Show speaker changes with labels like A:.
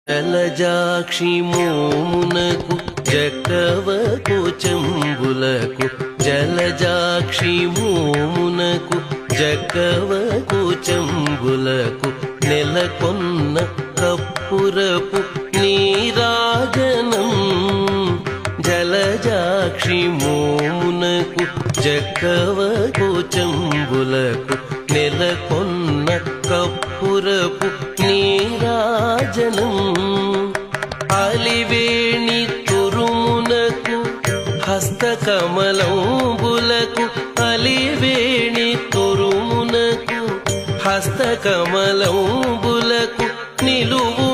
A: జలజాక్షి మోమునకు జక్కవకు చెంబులకు జలజాక్షి మోమునకు జక్కవకు చెంబులకు నెలకొన్న కప్పురపు నీరాజనం జలజాక్షి మోమునకు జక్కవకు చెంబులకు నెలకొన్న కప్పురపు నీరాజనం అలివేణి తురుమునకు హస్తకమలంబులకు అలివేణి తురుమునకు హస్తకమలంబులకు నిలువు